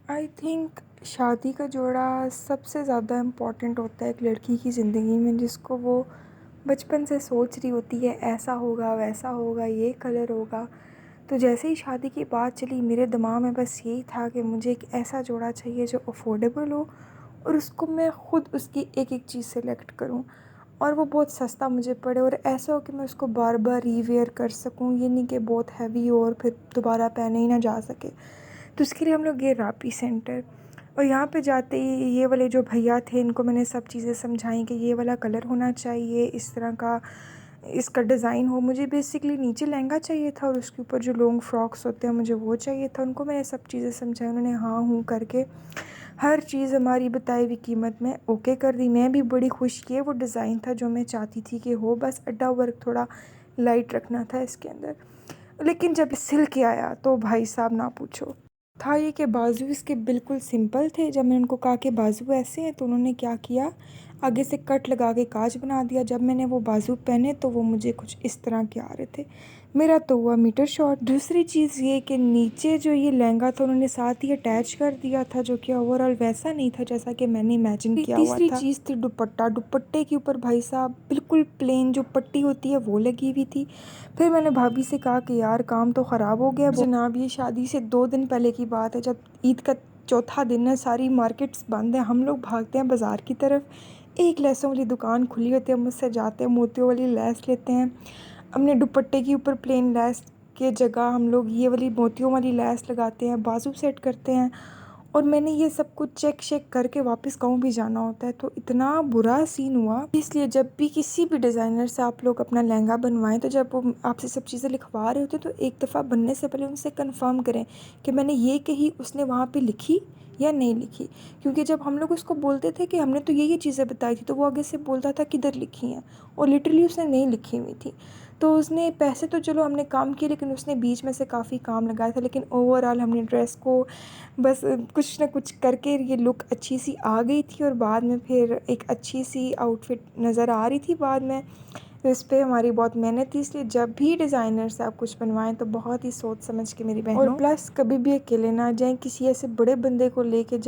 I think शादी का जोड़ा सबसे ज़्यादा इम्पोर्टेंट होता है एक लड़की की ज़िंदगी में, जिसको वो बचपन से सोच रही होती है ऐसा होगा वैसा होगा ये कलर होगा। तो जैसे ही शादी की बात चली मेरे दिमाग में बस यही था कि मुझे एक ऐसा जोड़ा चाहिए जो अफोर्डेबल हो और उसको मैं ख़ुद उसकी एक एक चीज़ सेलेक्ट करूं और वो बहुत सस्ता मुझे पड़े और ऐसा हो कि मैं उसको बार बार रीवेयर कर सकूं, ये नहीं कि बहुत हैवी हो और फिर दोबारा पहने ही ना जा सके। तो उसके लिए हम लोग गए रापी सेंटर और यहाँ पे जाते ही ये वाले जो भैया थे इनको मैंने सब चीज़ें समझाई कि ये वाला कलर होना चाहिए, इस तरह का इसका डिज़ाइन हो। मुझे बेसिकली नीचे लहंगा चाहिए था और उसके ऊपर जो लॉन्ग फ्रॉक्स होते हैं मुझे वो चाहिए था। उनको मैंने सब चीज़ें समझाई, उन्होंने हाँ हूँ करके हर चीज़ हमारी बताई हुई कीमत में ओके कर दी। मैं भी बड़ी खुश की, वो डिज़ाइन था जो मैं चाहती थी कि हो, बस अड्डा वर्क थोड़ा लाइट रखना था इसके अंदर। लेकिन जब सिल के आया तो भाई साहब ना पूछो। था ये कि बाजू इसके बिल्कुल सिंपल थे। जब मैंने उनको कहा कि बाजू ऐसे हैं तो उन्होंने क्या किया, आगे से कट लगा के काज बना दिया। जब मैंने वो बाजू पहने तो वो मुझे कुछ इस तरह के आ रहे थे। मेरा तो हुआ मीटर शॉर्ट। दूसरी चीज़ ये कि नीचे जो ये लहंगा था उन्होंने साथ ही अटैच कर दिया था, जो कि ओवरऑल वैसा नहीं था जैसा कि मैंने इमेजिन किया हुआ था। तीसरी चीज़ थी दुपट्टा। दुपट्टे के ऊपर भाई साहब बिल्कुल प्लेन जो पट्टी होती है वो लगी हुई थी। फिर मैंने भाभी से कहा कि यार काम तो ख़राब हो गया जनाब। ये शादी से 2 दिन पहले की बात है, जब ईद का चौथा दिन है, सारी मार्केट्स बंद हैं। हम लोग भागते हैं बाज़ार की तरफ, एक लैसों वाली दुकान खुली होती है, मुझसे जाते हैं मोतियों वाली लैस लेते हैं। अपने दुपट्टे के ऊपर प्लेन लैस के जगह हम लोग ये वाली मोतियों वाली लैस लगाते हैं, बाजू सेट करते हैं। और मैंने ये सब कुछ चेक शेक करके वापस गाँव भी जाना होता है, तो इतना बुरा सीन हुआ। इसलिए जब भी किसी भी डिज़ाइनर से आप लोग अपना लहंगा बनवाएं तो जब वो आपसे सब चीज़ें लिखवा रहे होते तो एक दफ़ा बनने से पहले उनसे कंफर्म करें कि मैंने ये कही उसने वहाँ पे लिखी या नहीं लिखी। क्योंकि जब हम लोग उसको बोलते थे कि हमने तो ये चीज़ें बताई थी, तो वो आगे से बोलता था किधर लिखी हैं, और लिटरली उसने नहीं लिखी हुई थी। तो उसने पैसे तो चलो हमने काम किए, लेकिन उसने बीच में से काफ़ी काम लगाया था। लेकिन ओवरऑल हमने ड्रेस को बस कुछ ना कुछ करके ये लुक अच्छी सी आ गई थी और बाद में फिर एक अच्छी सी आउटफिट नज़र आ रही थी बाद में। तो इस पे हमारी बहुत मेहनत थी। इसलिए जब भी डिज़ाइनर से आप कुछ बनवाएं तो बहुत ही सोच समझ के मेरी बहनों, और प्लस कभी भी अकेले ना जाएं, किसी ऐसे बड़े बंदे को लेके